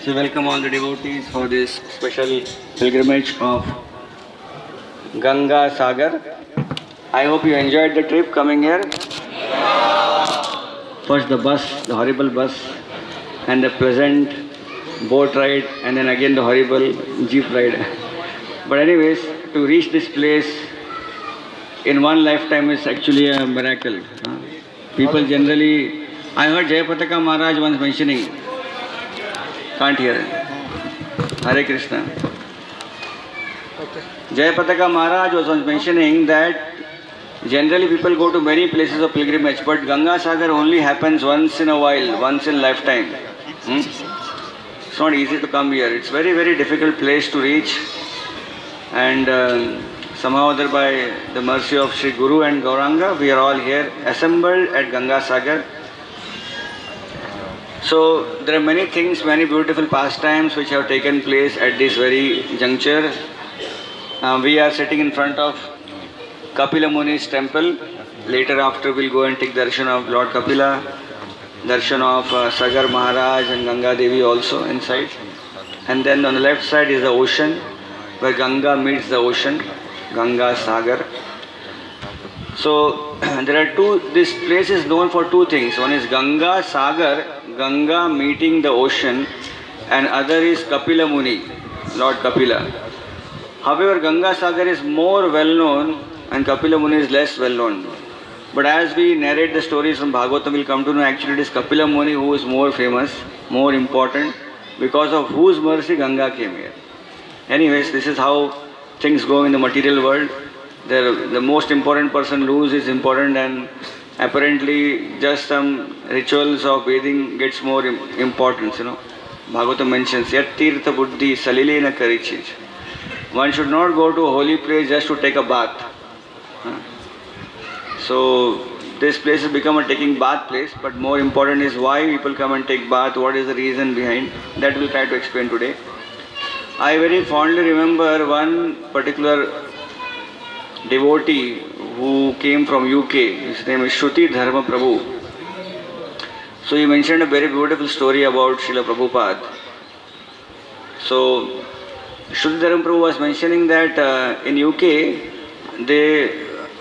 So welcome all the devotees for this special pilgrimage of Ganga Sagar. I hope you enjoyed the trip coming here. First the bus, the horrible bus, and the pleasant boat ride, and then again the horrible jeep ride. But anyways, to reach this place in one lifetime is actually a miracle. People generally, I heard Jayapataka Maharaj once mentioning, can't hear it. Hare Krishna. Jayapataka Maharaj was once mentioning that generally people go to many places of pilgrimage, but Ganga Sagar only happens once in a while, once in lifetime. It's not easy to come here. It's very, very difficult place to reach. And somehow other by the mercy of Sri Guru and Gauranga, we are all here assembled at Ganga Sagar. So there are many things, many beautiful pastimes which have taken place at this very juncture. We are sitting in front of Kapila Muni's temple. Later after we'll go and take darshan of Lord Kapila, darshan of Sagar Maharaj and Ganga Devi also inside. And then on the left side is the ocean, where Ganga meets the ocean, Ganga Sagar. So there are this place is known for two things. One is Ganga Sagar, Ganga meeting the ocean, and other is Kapila Muni, Lord Kapila. However, Ganga Sagar is more well known and Kapila Muni is less well known. But as we narrate the stories from Bhagavatam, we'll come to know actually it is Kapila Muni who is more famous, more important, because of whose mercy Ganga came here. Anyways, this is how things go in the material world. The most important person loses important, and apparently just some rituals of bathing gets more importance, Bhagavatam mentions, Yat tirtha buddhi salilena karichij. One should not go to a holy place just to take a bath. So this place has become a taking bath place, but more important is why people come and take bath, what is the reason behind. That we'll try to explain today. I very fondly remember one particular devotee who came from UK. His name is Shruti Dharma Prabhu. So he mentioned a very beautiful story about Srila Prabhupada. So Shruti Dharma Prabhu was mentioning that in UK,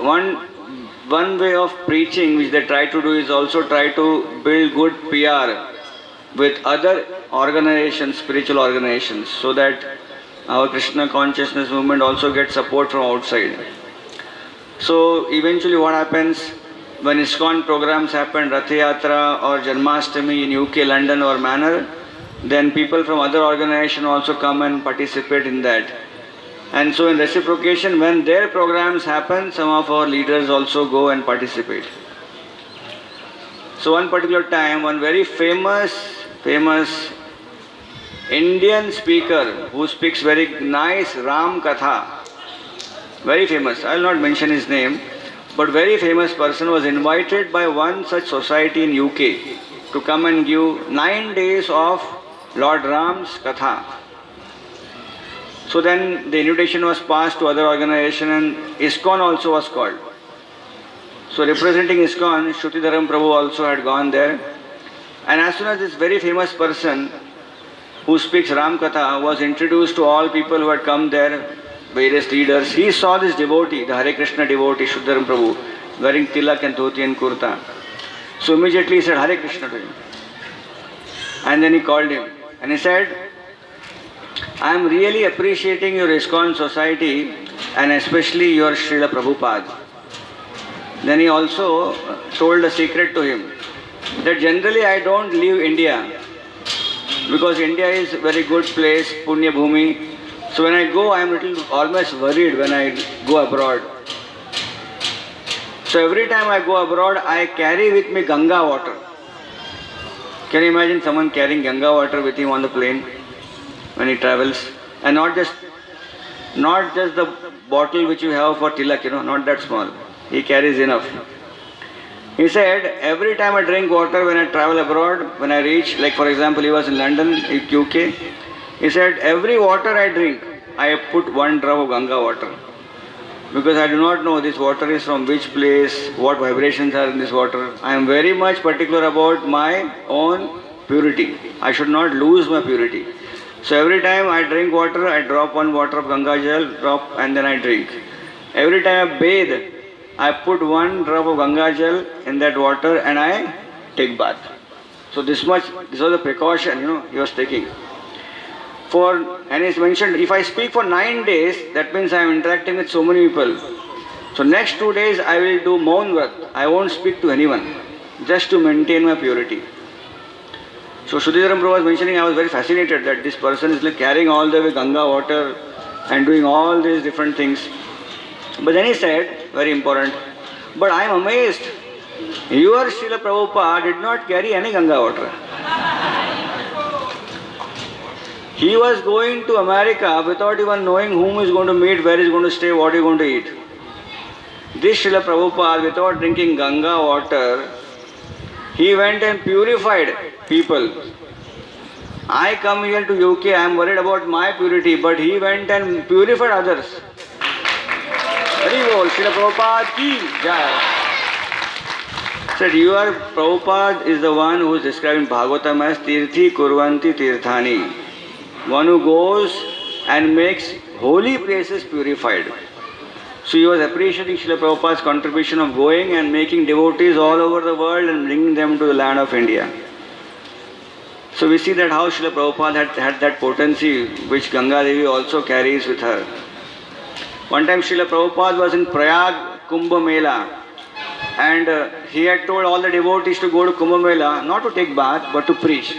one way of preaching which they try to do is also try to build good PR with other organizations, spiritual organizations, so that our Krishna consciousness movement also gets support from outside. So eventually what happens when ISKCON programs happen, Rath Yatra or Janmashtami in UK, London or Manor, then people from other organizations also come and participate in that. And so in reciprocation, when their programs happen, some of our leaders also go and participate. So one particular time, one very famous Indian speaker who speaks very nice Ram Katha, very famous, I will not mention his name, but very famous person was invited by one such society in UK to come and give 9 days of Lord Ram's Katha. So then the invitation was passed to other organization and ISKCON also was called. So representing ISKCON, Shruti Dharma Prabhu also had gone there. And as soon as this very famous person who speaks Ram Katha was introduced to all people who had come there, various leaders, he saw this devotee, the Hare Krishna devotee, Shruti Dharma Prabhu, wearing tilak and dhoti and kurta. So immediately he said Hare Krishna to him. And then he called him and he said, I am really appreciating your ISKCON society and especially your Srila Prabhupada. Then he also told a secret to him that generally I don't leave India because India is a very good place, Punya Bhumi. So when I go, I am almost worried when I go abroad. So every time I go abroad, I carry with me Ganga water. Can you imagine someone carrying Ganga water with him on the plane when he travels? And not just the bottle which you have for tilak, not that small. He carries enough. He said, every time I drink water when I travel abroad, when I reach, like for example, he was in London, UK, he said, every water I drink, I put 1 drop of Ganga water. Because I do not know this water is from which place, what vibrations are in this water. I am very much particular about my own purity. I should not lose my purity. So every time I drink water, I drop one water of Ganga Jal, drop, and then I drink. Every time I bathe, I put one drop of Ganga Jal in that water and I take bath. So this was the precaution, he was taking. And it's mentioned, if I speak for 9 days, that means I am interacting with so many people. So next 2 days I will do Maun Vrat. I won't speak to anyone, just to maintain my purity. So Shuddhidharam Prabhu was mentioning, I was very fascinated that this person is like carrying all the way Ganga water and doing all these different things. But then he said, very important, but I am amazed, your Srila Prabhupada did not carry any Ganga water. He was going to America without even knowing whom he is going to meet, where he is going to stay, what he is going to eat. This Srila Prabhupada, without drinking Ganga water, he went and purified people. I come here to UK, I am worried about my purity, but he went and purified others. Very well, Srila Prabhupada ki jai. Said, your Prabhupada is the one who is describing Bhagavatam as Tirthi Kurvanti Tirthani. One who goes and makes holy places purified. So he was appreciating Srila Prabhupada's contribution of going and making devotees all over the world and bringing them to the land of India. So we see that how Srila Prabhupada had that potency which Ganga Devi also carries with her. One time Srila Prabhupada was in Prayag Kumbh Mela and he had told all the devotees to go to Kumbh Mela not to take bath but to preach.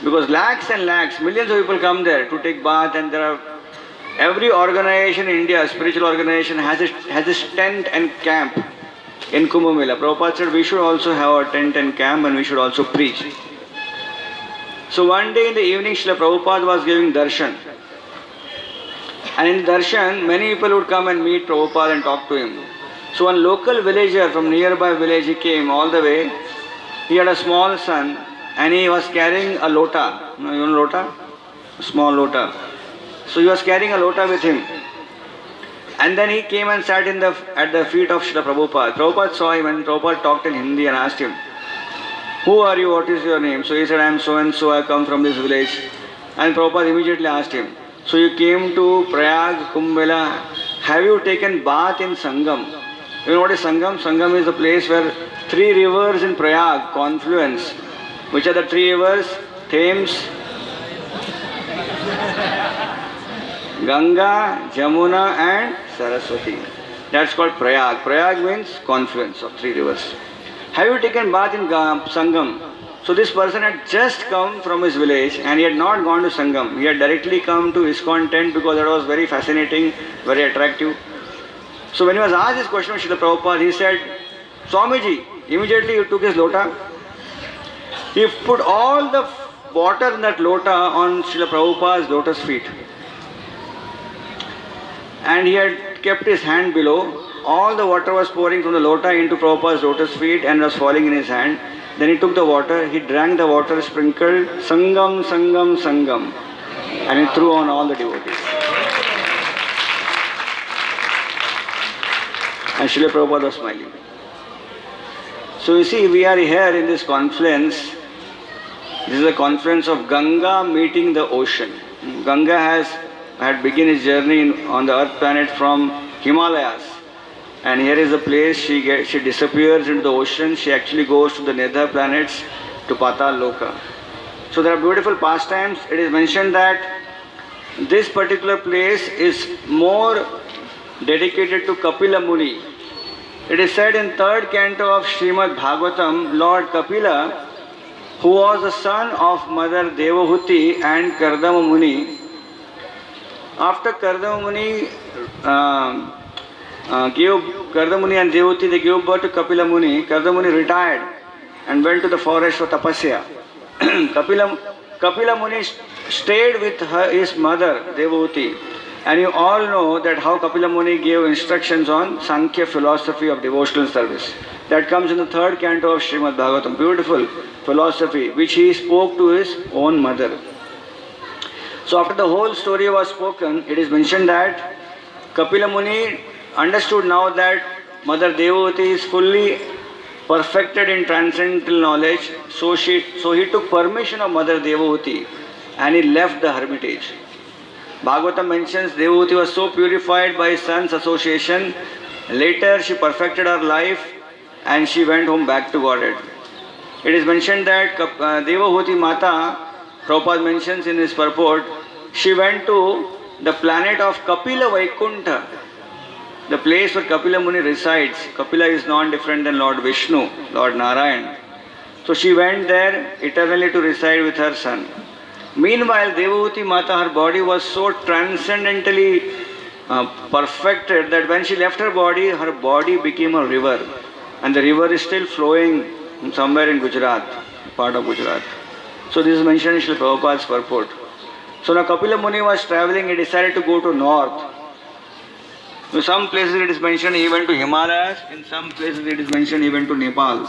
Because lakhs and lakhs, millions of people come there to take bath, and there are every organization in India, spiritual organization, has its tent and camp in Kumbh Mela. Prabhupada said we should also have a tent and camp and we should also preach. So one day in the evening, Srila Prabhupada was giving darshan. And in darshan, many people would come and meet Prabhupada and talk to him. So one local villager from nearby village, he came all the way. He had a small son and he was carrying a lota. You know lota? A small lota. So he was carrying a lota with him. And then he came and sat at the feet of Srila Prabhupada. Prabhupada saw him and Prabhupada talked in Hindi and asked him, who are you? What is your name? So he said, I am so and so, I come from this village. And Prabhupada immediately asked him, so you came to Prayag, Kumbh Mela, have you taken bath in Sangam? You know what is Sangam? Sangam is the place where 3 rivers in Prayag confluence. Which are the 3 rivers? Thames, Ganga, Jamuna and Saraswati. That's called Prayag. Prayag means confluence of 3 rivers. Have you taken bath in Sangam? So this person had just come from his village and he had not gone to Sangam. He had directly come to ISKCON tent because that was very fascinating, very attractive. So when he was asked this question of Srila Prabhupada, he said, Swamiji, immediately he took his lota. He put all the water in that lota on Srila Prabhupada's lotus feet. And he had kept his hand below. All the water was pouring from the lota into Prabhupada's lotus feet and was falling in his hand. Then he took the water, he drank the water, sprinkled Sangam, Sangam, Sangam. And he threw on all the devotees. And Srila Prabhupada was smiling. So you see, we are here in this confluence. This is a confluence of Ganga meeting the ocean. Ganga had begun his journey on the earth planet from Himalayas. And here is the place she disappears into the ocean. She actually goes to the nether planets, to Patal Loka. So there are beautiful pastimes. It is mentioned that this particular place is more dedicated to Kapila Muni. It is said in 3rd canto of Srimad Bhagavatam, Lord Kapila, who was the son of Mother Devahuti and Kardama Muni. After Kardama Muni Kardama Muni and Devahuti, they gave birth to Kapila Muni. Kardama Muni retired and went to the forest for tapasya. Kapila Muni stayed with his mother Devahuti. And you all know that how Kapila Muni gave instructions on Sankhya philosophy of devotional service. That comes in the 3rd canto of Srimad Bhagavatam. Beautiful philosophy which he spoke to his own mother. So after the whole story was spoken, it is mentioned that Kapila Muni understood now that Mother Devahuti is fully perfected in transcendental knowledge. So he took permission of Mother Devahuti and he left the hermitage. Bhagavatam mentions Devahuti was so purified by his son's association. Later she perfected her life and she went home back to Godhead. It is mentioned that Devahuti Mata, Prabhupada mentions in his purport, she went to the planet of Kapila Vaikuntha, the place where Kapila Muni resides. Kapila is non different than Lord Vishnu, Lord Narayan. So she went there eternally to reside with her son. Meanwhile, Devahuti Mata, her body was so transcendently perfected that when she left her body became a river. And the river is still flowing somewhere in Gujarat, part of Gujarat. So this is mentioned in Srila Prabhupada's purport. So now Kapila Muni was traveling, he decided to go to north. In some places it is mentioned he went to Himalayas, in some places it is mentioned he went to Nepal.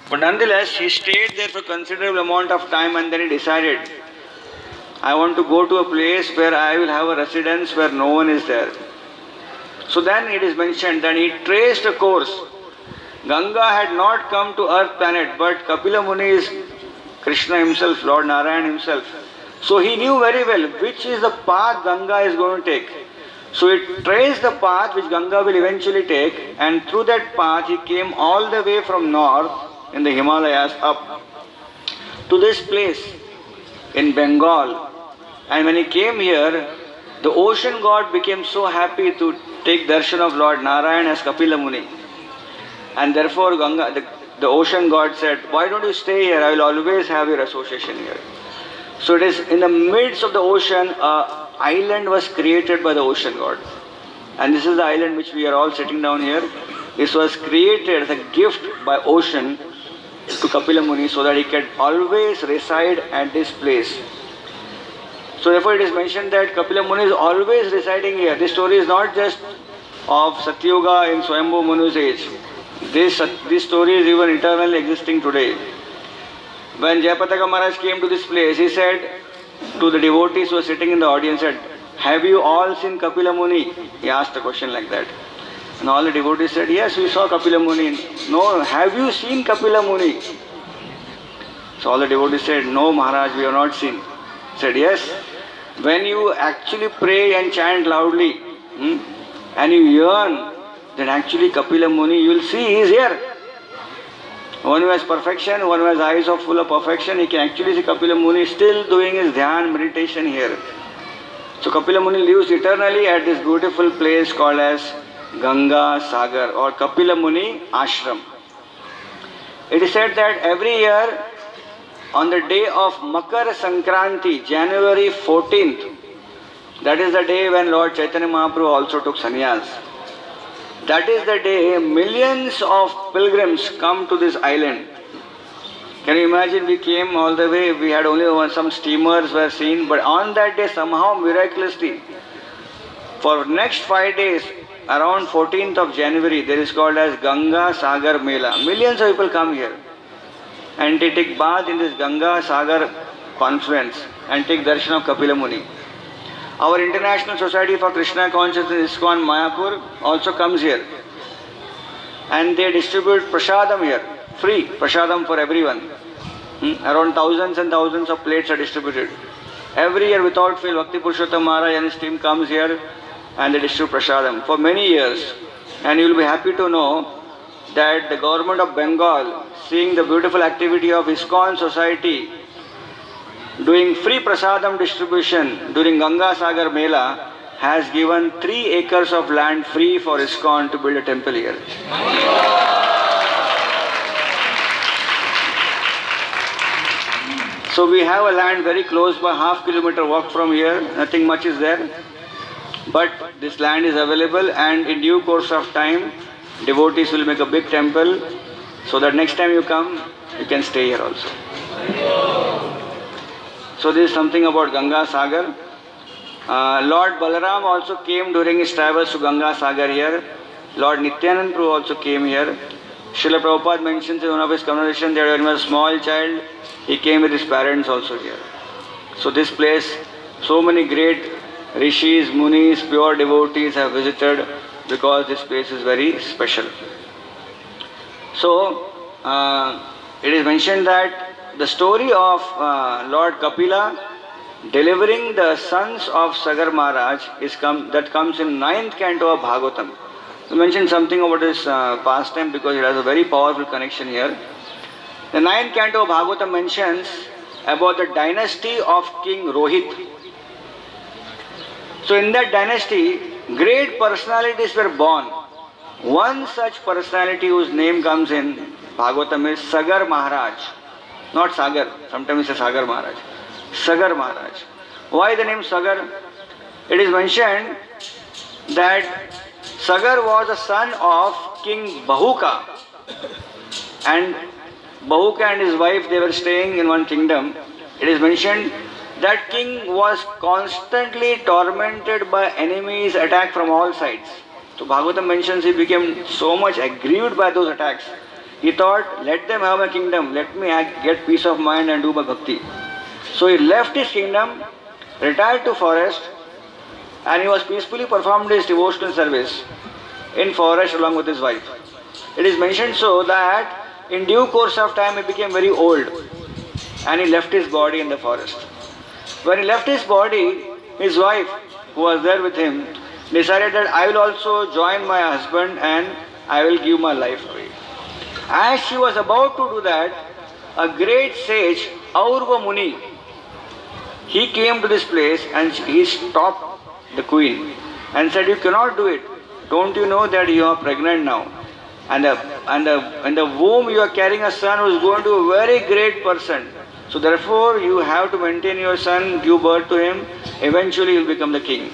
But nonetheless, he stayed there for a considerable amount of time and then he decided, I want to go to a place where I will have a residence where no one is there. So then it is mentioned that he traced a course. Ganga had not come to earth planet, but Kapila Muni is Krishna himself, Lord Narayan himself. So he knew very well which is the path Ganga is going to take. So he traced the path which Ganga will eventually take, and through that path he came all the way from north in the Himalayas up to this place in Bengal. And when he came here, the ocean god became so happy to take darshan of Lord Narayan as Kapila Muni. And therefore Ganga, the ocean god said, why don't you stay here? I will always have your association here. So it is in the midst of the ocean, an island was created by the ocean god. And this is the island which we are all sitting down here. This was created as a gift by ocean to Kapila Muni so that he can always reside at this place. So therefore it is mentioned that Kapila Muni is always residing here. This story is not just of Satyuga in Swayambhu Munu's age. This story is even eternally existing today. When Jayapataka Maharaj came to this place, he said to the devotees who were sitting in the audience, said, have you all seen Kapila Muni? He asked a question like that. And all the devotees said, yes, we saw Kapila Muni. No, have you seen Kapila Muni? So all the devotees said, no Maharaj, we have not seen. He said, yes, when you actually pray and chant loudly and you yearn, then actually Kapila Muni, you will see he is here. One who has perfection, one who has eyes of full of perfection, he can actually see Kapila Muni still doing his dhyan meditation here. So Kapila Muni lives eternally at this beautiful place called as Ganga Sagar or Kapila Muni Ashram. It is said that every year on the day of Makar Sankranti, January 14th, that is the day when Lord Chaitanya Mahaprabhu also took sannyas. That is the day millions of pilgrims come to this island. Can you imagine, we came all the way, we had only some steamers were seen, but on that day somehow miraculously, for next 5 days, around 14th of January, there is called as Ganga Sagar Mela. Millions of people come here and they take bath in this Ganga Sagar confluence and take darshan of Kapila Muni. Our International Society for Krishna Consciousness, ISKCON Mayapur, also comes here. And they distribute prasadam here, free prasadam for everyone. Around thousands and thousands of plates are distributed. Every year without fail, Bhakti Purushottam Maharaj and his team comes here and they distribute prasadam for many years. And you will be happy to know that the government of Bengal, seeing the beautiful activity of ISKCON Society, doing free prasadam distribution during Ganga Sagar Mela, has given 3 acres of land free for ISKCON to build a temple here. So we have a land very close by, half kilometer walk from here, nothing much is there. But this land is available and in due course of time, devotees will make a big temple so that next time you come, you can stay here also. So this is something about Ganga Sagar. Lord Balaram also came during his travels to Ganga Sagar here. Lord Nityanand Prabhu also came here. Srila Prabhupada mentions in one of his conversations that when he was a small child, he came with his parents also here. So this place, so many great rishis, munis, pure devotees have visited because this place is very special. So, it is mentioned that the story of Lord Kapila delivering the sons of Sagar Maharaj that comes in 9th canto of Bhagavatam. We mentioned something about this pastime because it has a very powerful connection here. The 9th canto of Bhagavatam mentions about the dynasty of King Rohit. So in that dynasty, great personalities were born. One such personality whose name comes in Bhagavatam is Sagar Maharaj. Not Sagar, sometimes it's Sagar Maharaj. Sagar Maharaj. Why the name Sagar? It is mentioned that Sagar was the son of King Bahuka. And Bahuka and his wife, they were staying in one kingdom. It is mentioned that king was constantly tormented by enemies attacked from all sides. So Bhagavatam mentions he became so much aggrieved by those attacks. He thought, let them have my kingdom, let me get peace of mind and do my bhakti. So he left his kingdom, retired to forest, and he was peacefully performed his devotional service in forest along with his wife. It is mentioned so that in due course of time he became very old and he left his body in the forest. When he left his body, his wife, who was there with him, decided that I will also join my husband and I will give my life away. As she was about to do that, a great sage, Aurva Muni, he came to this place and he stopped the queen and said, you cannot do it. Don't you know that you are pregnant now? And the womb you are carrying a son who is going to be a very great person. So therefore you have to maintain your son, give birth to him, eventually he will become the king.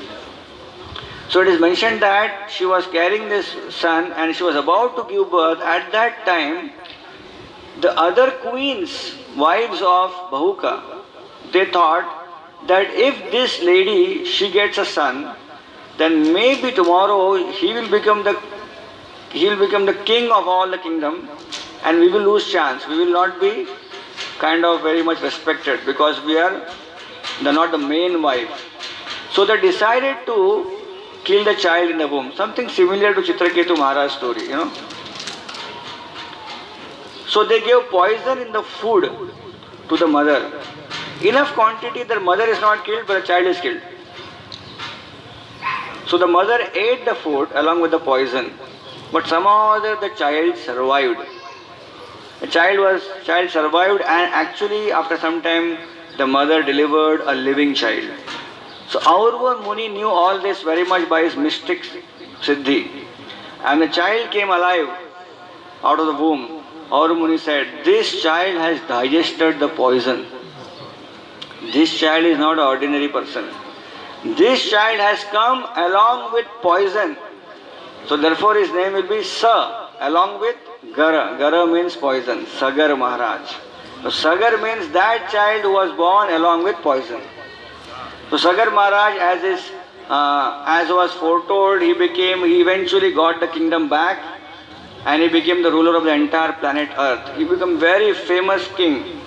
So it is mentioned that she was carrying this son and she was about to give birth. At that time, the other queens, wives of Bahuka, they thought that if this lady, she gets a son, then maybe tomorrow he will become the king of all the kingdom and we will lose chance. We will not be kind of very much respected because we are not the main wife. So they decided to kill the child in the womb. Something similar to Chitraketu Maharaj's story, So they gave poison in the food to the mother. Enough quantity, the mother is not killed but the child is killed. So the mother ate the food along with the poison. But somehow or other the child survived. The child survived and actually after some time the mother delivered a living child. So Aurva Muni knew all this very much by his mystic siddhi. And the child came alive out of the womb. Aurva Muni said, this child has digested the poison. This child is not an ordinary person. This child has come along with poison. So therefore his name will be Sa along with Gara. Gara means poison. Sagar Maharaj. So Sagar means that child who was born along with poison. So Sagar Maharaj, as was foretold, he eventually got the kingdom back and he became the ruler of the entire planet Earth. He became very famous king.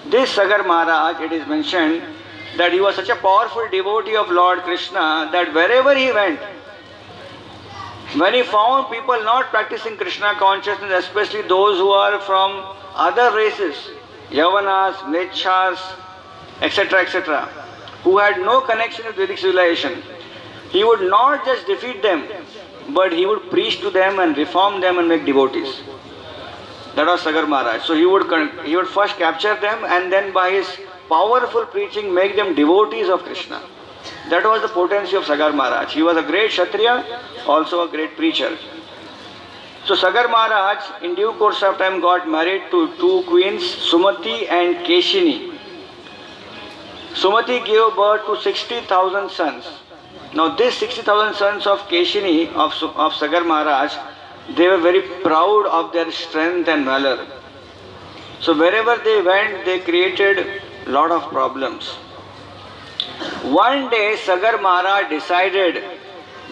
This Sagar Maharaj, it is mentioned that he was such a powerful devotee of Lord Krishna that wherever he went, when he found people not practicing Krishna consciousness, especially those who are from other races, Yavanas, Mlechas, etc., who had no connection with Vedic civilization, he would not just defeat them, but he would preach to them and reform them and make devotees. That was Sagar Maharaj. So he would first capture them and then by his powerful preaching make them devotees of Krishna. That was the potency of Sagar Maharaj. He was a great Kshatriya, also a great preacher. So Sagar Maharaj in due course of time got married to two queens, Sumati and Keshini. Sumati gave birth to 60,000 sons. Now this 60,000 sons of Keshini, of Sagar Maharaj, they were very proud of their strength and valor. So wherever they went, they created a lot of problems. One day Sagar Maharaj decided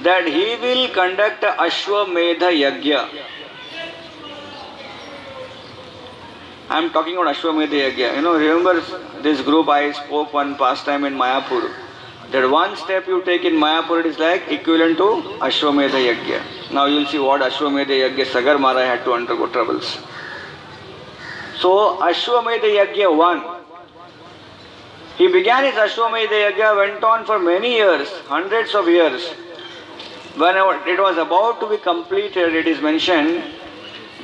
that he will conduct a Ashwamedha Yajna. I am talking about Ashwamedha Yajna. Remember this group I spoke one past time in Mayapur. That one step you take in Mayapur, it is like equivalent to Ashwamedha Yajna. Now you will see what Ashwamedha Yajna Sagar Maharaj had to undergo troubles. So Ashwamedha Yajna 1. He began his Ashwamedha Yajna, went on for many years, hundreds of years. When it was about to be completed, it is mentioned,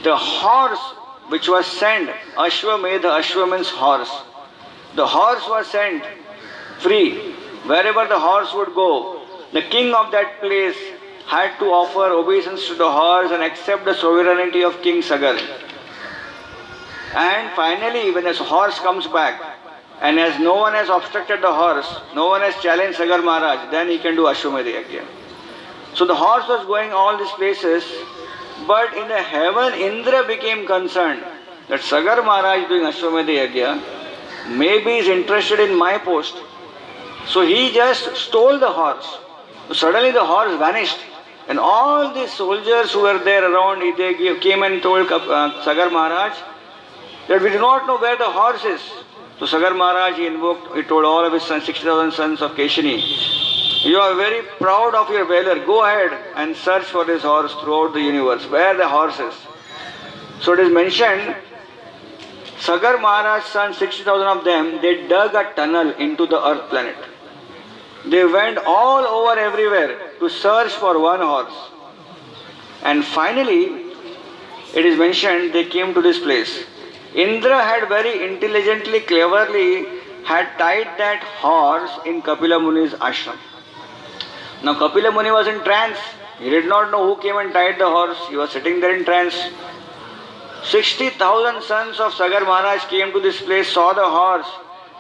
the horse which was sent, Ashwamedha, Ashwa means horse. The horse was sent free. Wherever the horse would go, the king of that place had to offer obeisance to the horse and accept the sovereignty of King Sagar. And finally, when his horse comes back, and as no one has obstructed the horse, no one has challenged Sagar Maharaj, then he can do Ashwamedha Yajna. So the horse was going all these places, but in the heaven, Indra became concerned that Sagar Maharaj is doing Ashwamedha Yajna, maybe he is interested in my post. So he just stole the horse. Suddenly the horse vanished. And all the soldiers who were there around, they came and told Sagar Maharaj that we do not know where the horse is. So Sagar Maharaj, he told all of his sons, 60,000 sons of Keshini, you are very proud of your valor. Go ahead and search for this horse throughout the universe. Where the horse is. So it is mentioned, Sagar Maharaj's sons, 60,000 of them, they dug a tunnel into the earth planet. They went all over everywhere to search for one horse. And finally, it is mentioned, they came to this place. Indra had very intelligently, cleverly had tied that horse in Kapila Muni's ashram. Now Kapila Muni was in trance. He did not know who came and tied the horse. He was sitting there in trance. 60,000 sons of Sagar Maharaj came to this place, saw the horse.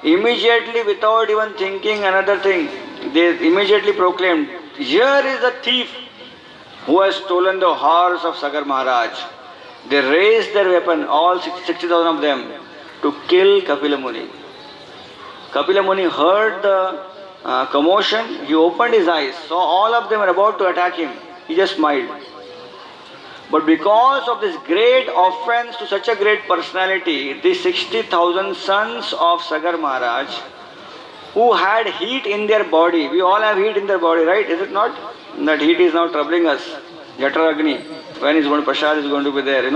Immediately, without even thinking another thing, they immediately proclaimed, here is the thief who has stolen the horse of Sagar Maharaj. They raised their weapon, all 60,000 of them, to kill Kapila Muni. Kapila Muni heard the commotion. He opened his eyes, saw all of them were about to attack him. He just smiled. But because of this great offense to such a great personality, these 60,000 sons of Sagar Maharaj, who had heat in their body, we all have heat in their body, right? Is it not? That heat is now troubling us. Jatra Agni, when is going, Prasad is going to be there,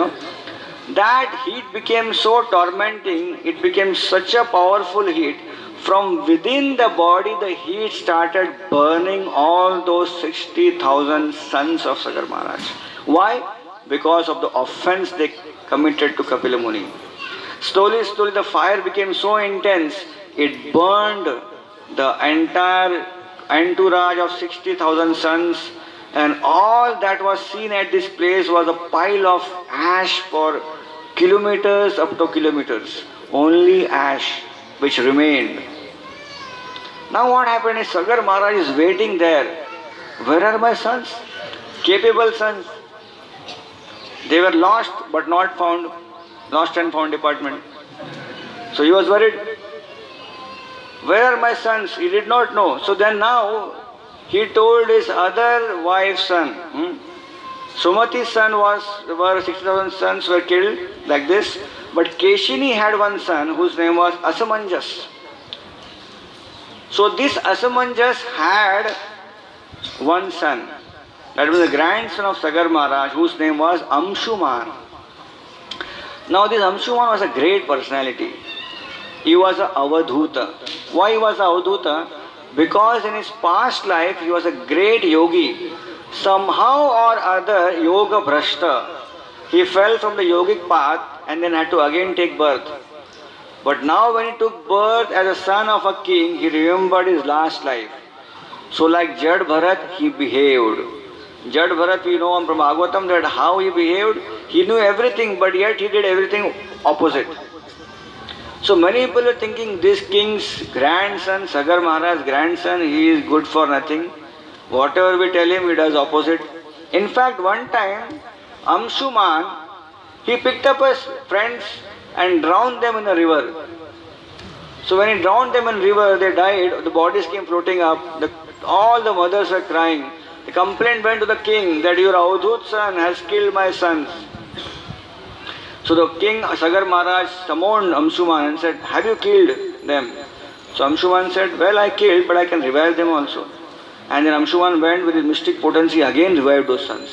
That heat became so tormenting, it became such a powerful heat. From within the body, the heat started burning all those 60,000 sons of Sagar Maharaj. Why? Because of the offense they committed to Kapila Muni. Slowly, the fire became so intense, it burned the entire entourage of 60,000 sons, and all that was seen at this place was a pile of ash for kilometers up to kilometers. Only ash which remained. Now what happened is Sagar Maharaj is waiting there. Where are my sons? Capable sons. They were lost but not found. Lost and found department. So he was worried. Where are my sons? He did not know. So then now he told his other wife's son. Sumati's son were 60,000 sons were killed like this. But Keshini had one son whose name was Asamanjas. So this Asamanjas had one son. That was the grandson of Sagar Maharaj, whose name was Amshuman. Now this Amshuman was a great personality. He was a Avadhuta. Why he was a Avadhuta? Because in his past life he was a great yogi. Somehow or other, yoga bhrashta. He fell from the yogic path and then had to again take birth. But now when he took birth as a son of a king, he remembered his last life. So like Jad Bharat, he behaved. Jad Bharat, we know from Bhagavatam that how he behaved. He knew everything, but yet he did everything opposite. So many people are thinking this king's grandson, Sagar Maharaj's grandson, he is good for nothing. Whatever we tell him, he does opposite. In fact, one time, Amshuman, he picked up his friends and drowned them in a river. So when he drowned them in river, they died, the bodies came floating up, all the mothers were crying. The complaint went to the king that your Avadhut son has killed my sons. So the king, Sagar Maharaj, summoned Amshuman and said, have you killed them? So Amshuman said, well, I killed, but I can revive them also. And then Amshuman went with his mystic potency, again revived those sons.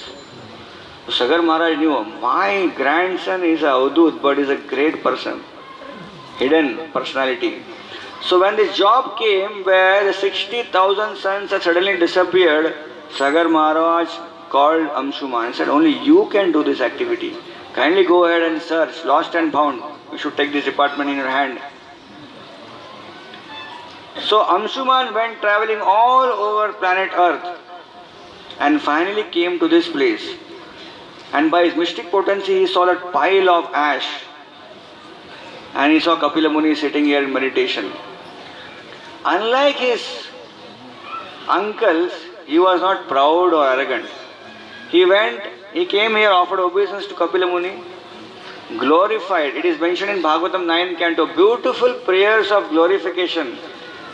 So Sagar Maharaj knew, my grandson is a Avadut, but is a great person, hidden personality. So when this job came where the 60,000 sons had suddenly disappeared, Sagar Maharaj called Amshuman and said, only you can do this activity. Kindly go ahead and search, lost and found. You should take this department in your hand. So Amshuman went traveling all over planet Earth and finally came to this place. And by his mystic potency, he saw that pile of ash. And he saw Kapila Muni sitting here in meditation. Unlike his uncles, he was not proud or arrogant. He came here, offered obeisance to Kapila Muni, glorified. It is mentioned in Bhagavatam 9 canto, beautiful prayers of glorification.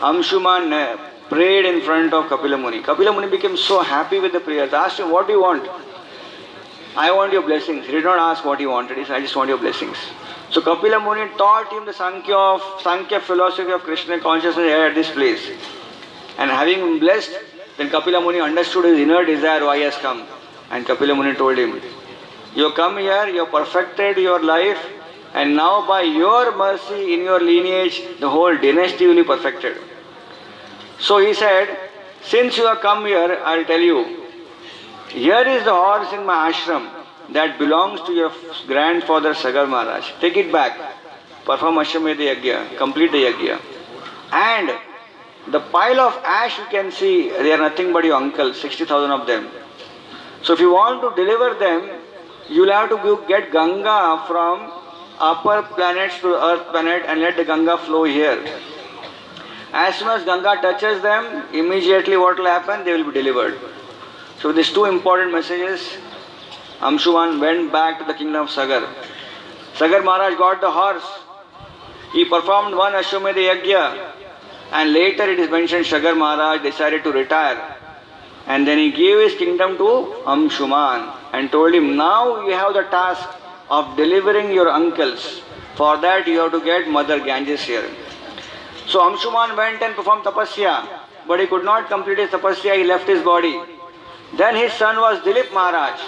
Amshuman prayed in front of Kapila Muni. Kapila Muni became so happy with the prayers, asked him, what do you want? I want your blessings. He did not ask what he wanted. He said, I just want your blessings. So Kapila Muni taught him the Sankhya philosophy of Krishna consciousness here at this place. And having him blessed, then Kapila Muni understood his inner desire why he has come. And Kapila Muni told him, you come here, you have perfected your life, and now by your mercy in your lineage, the whole dynasty will be perfected. So he said, since you have come here, I will tell you, here is the horse in my ashram that belongs to your grandfather Sagar Maharaj. Take it back. Perform Ashwamedha Yajna. Complete the Yajna. And the pile of ash you can see, they are nothing but your uncles, 60,000 of them. So if you want to deliver them, you will have to get Ganga from upper planets to earth planet and let the Ganga flow here. As soon as Ganga touches them, immediately what will happen? They will be delivered. So these two important messages, Amshuman went back to the kingdom of Sagar. Sagar Maharaj got the horse. He performed one Ashwamedha Yajna, and later it is mentioned Sagar Maharaj decided to retire. And then he gave his kingdom to Amshuman and told him, now you have the task of delivering your uncles. For that you have to get Mother Ganges here. So Amshuman went and performed tapasya, but he could not complete his tapasya, he left his body. Then his son was Dilip Maharaj.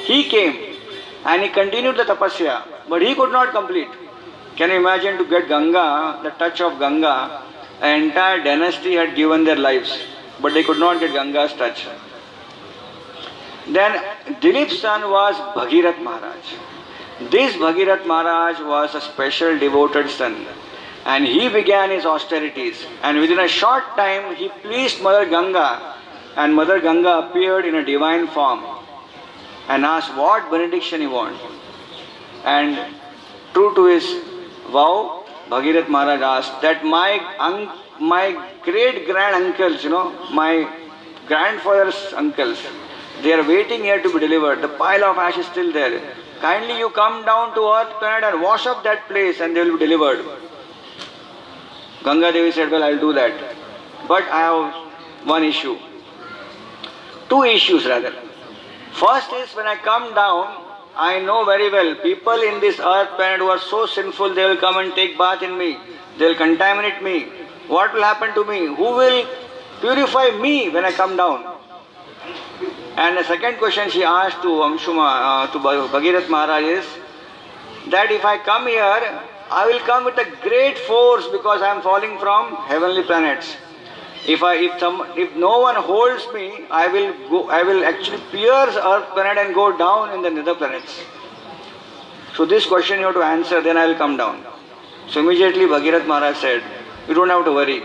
He came and he continued the tapasya, but he could not complete. Can you imagine, to get Ganga, the touch of Ganga, an entire dynasty had given their lives, but they could not get Ganga's touch. Then Dilip's son was Bhagirath Maharaj. This Bhagirath Maharaj was a special devoted son, and he began his austerities, and within a short time he pleased Mother Ganga, and Mother Ganga appeared in a divine form and asked what benediction he wants. And true to his vow, Bhagirath Maharaj asked that my great grand uncles, my grandfather's uncles, they are waiting here to be delivered. The pile of ash is still there. Kindly you come down to earth planet and wash up that place and they will be delivered. Ganga Devi said, well, I will do that. But I have one issue. Two issues rather. First is, when I come down, I know very well people in this earth planet who are so sinful, they will come and take bath in me. They will contaminate me. What will happen to me? Who will purify me when I come down? And the second question she asked to Bhagirath Maharaj is that if I come here, I will come with a great force because I am falling from heavenly planets. If no one holds me, I will actually pierce earth planet and go down in the nether planets. So this question you have to answer, then I will come down. So immediately Bhagirath Maharaj said, you don't have to worry.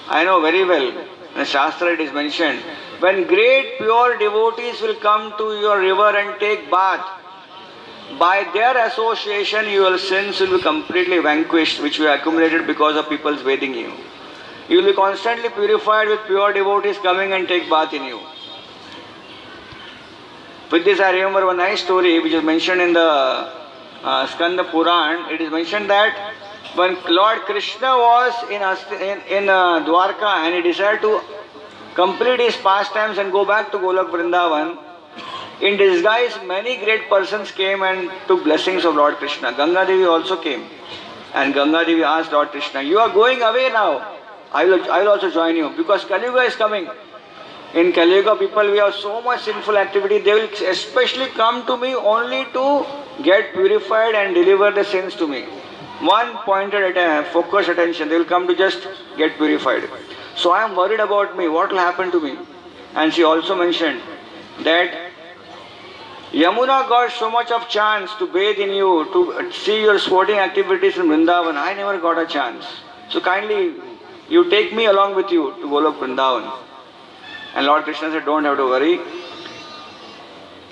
I know very well, in the Shastra it is mentioned, when great pure devotees will come to your river and take bath, by their association your sins will be completely vanquished, which were accumulated because of people's bathing you. You will be constantly purified with pure devotees coming and take bath in you. With this I remember one nice story which is mentioned in the Skanda Puran. It is mentioned that when Lord Krishna was in Dwarka and he decided to complete his pastimes and go back to Golok Vrindavan, in disguise many great persons came and took blessings of Lord Krishna. Ganga Devi also came. And Ganga Devi asked Lord Krishna, you are going away now. I will also join you because Kali Yuga is coming. In Kali Yuga, people, we have so much sinful activity. They will especially come to me only to get purified and deliver the sins to me. One pointed at a focused attention. They will come to just get purified. So I am worried about me. What will happen to me? And she also mentioned that Yamuna got so much of chance to bathe in you, to see your sporting activities in Vrindavan. I never got a chance. So kindly, you take me along with you to Golok Vrindavan. And Lord Krishna said, don't have to worry.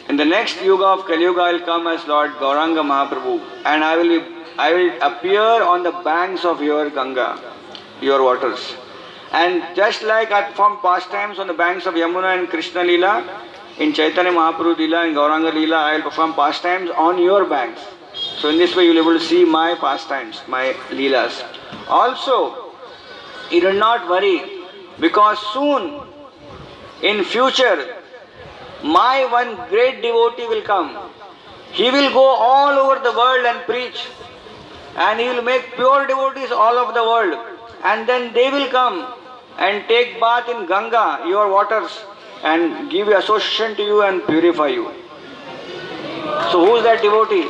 In the next Yuga of Kali Yuga, I will come as Lord Gauranga Mahaprabhu. And I will appear on the banks of your Ganga, your waters. And just like I performed pastimes on the banks of Yamuna and Krishna Leela, in Chaitanya Mahaprabhu Leela and Gauranga Leela, I will perform pastimes on your banks. So in this way you will be able to see my pastimes, my Leelas. Also, you do not worry, because soon, in future, my one great devotee will come. He will go all over the world and preach. And he will make pure devotees all over the world. And then they will come and take bath in Ganga, your waters, and give association to you and purify you. So who is that devotee?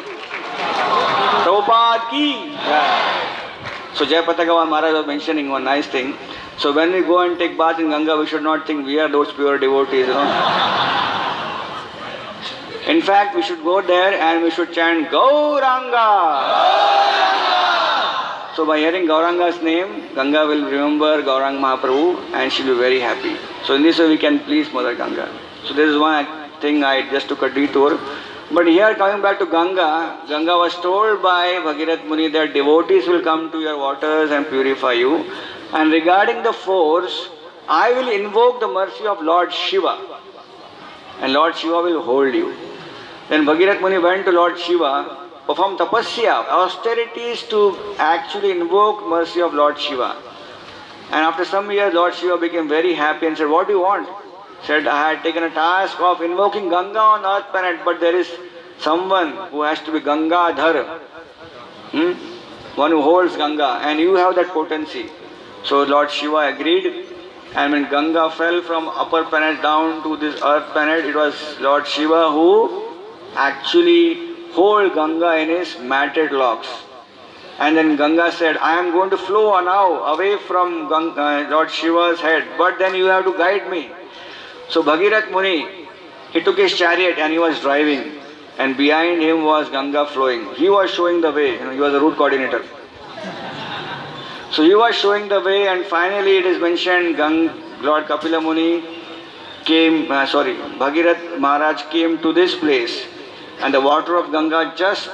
Prabhupada ki. Yeah. So Jayapataka Maharaj was mentioning one nice thing. So when we go and take bath in Ganga, we should not think we are those pure devotees, In fact, we should go there and we should chant Gauranga. So by hearing Gauranga's name, Ganga will remember Gauranga Mahaprabhu and she will be very happy. So in this way we can please Mother Ganga. So this is one thing I just took a detour. But here coming back to Ganga, Ganga was told by Bhagirath Muni that devotees will come to your waters and purify you. And regarding the force, I will invoke the mercy of Lord Shiva. And Lord Shiva will hold you. Then Bhagirath Muni went to Lord Shiva, performed tapasya, austerities to actually invoke mercy of Lord Shiva. And after some years, Lord Shiva became very happy and said, what do you want? Said, I had taken a task of invoking Ganga on earth planet, but there is someone who has to be Gangadhar. One who holds Ganga, and you have that potency. So Lord Shiva agreed, and when Ganga fell from upper planet down to this earth planet, it was Lord Shiva who actually held Ganga in his matted locks. And then Ganga said, I am going to flow now away from Lord Shiva's head, but then you have to guide me. So Bhagirath Muni, he took his chariot and he was driving, and behind him was Ganga flowing. He was showing the way, he was a route coordinator. So he was showing the way, and finally it is mentioned Lord Kapila Muni Bhagirath Maharaj came to this place, and the water of Ganga just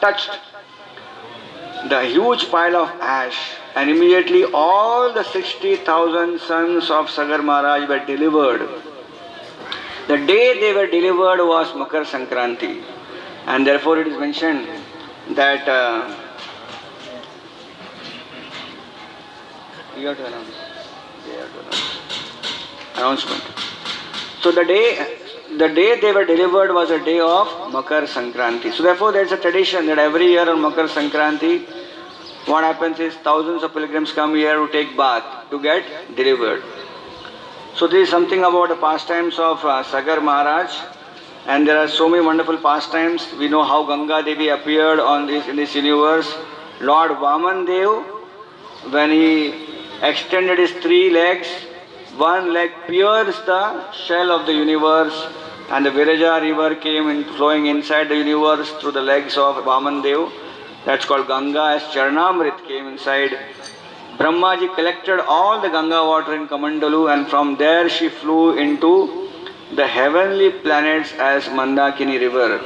touched the huge pile of ash, and immediately all the 60,000 sons of Sagar Maharaj were delivered. The day they were delivered was Makar Sankranti, and therefore it is mentioned that you have to announce. Announcement. So the day they were delivered was a day of Makar Sankranti. So therefore there is a tradition that every year on Makar Sankranti, what happens is thousands of pilgrims come here to take bath, to get delivered. So this is something about the pastimes of Sagar Maharaj, and there are so many wonderful pastimes. We know how Ganga Devi appeared in this universe. Lord Vaman Dev, when he extended his 3 legs, one leg pierced the shell of the universe, and the Viraja river came flowing inside the universe through the legs of Vaman Dev. That's called Ganga, as Charnamrit came inside. Brahmaji collected all the Ganga water in Kamandalu, and from there she flew into the heavenly planets as Mandakini river.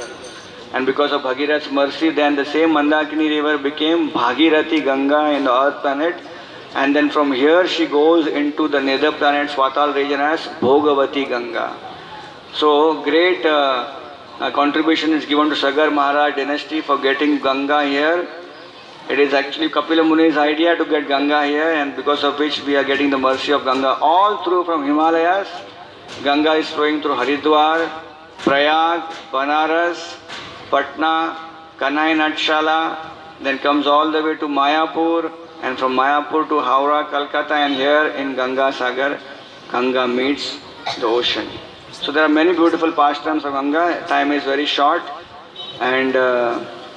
And because of Bhagirath's mercy, then the same Mandakini river became Bhagirathi Ganga in the earth planet. And then from here she goes into the nether planet Swatal region as Bhogavati Ganga. So great contribution is given to Sagar Maharaj dynasty for getting Ganga here. It is actually Kapila Muni's idea to get Ganga here, and because of which we are getting the mercy of Ganga all through from Himalayas. Ganga is flowing through Haridwar, Prayag, Banaras, Patna, Kanai Natshala, then comes all the way to Mayapur, and from Mayapur to Howrah, Calcutta, and here in Ganga Sagar, Ganga meets the ocean. So there are many beautiful pastimes of Ganga. Time is very short, and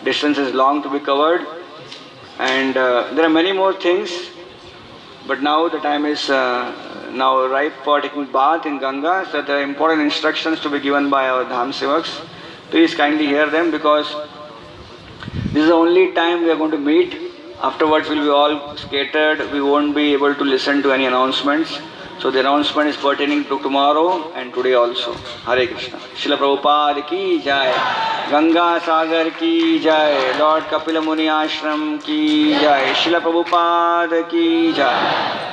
distance is long to be covered, and there are many more things, but now the time is now ripe for taking bath in Ganga. So there are important instructions to be given by our Dham Sevaks. Please kindly hear them, because this is the only time we are going to meet. Afterwards we'll be all scattered. We won't be able to listen to any announcements. So the announcement is pertaining to tomorrow and today also. Hare Krishna. Srila Prabhupada ki jai. Ganga Sagar ki jai. Lord Kapila Muni Ashram ki jai. Srila Prabhupada ki jai.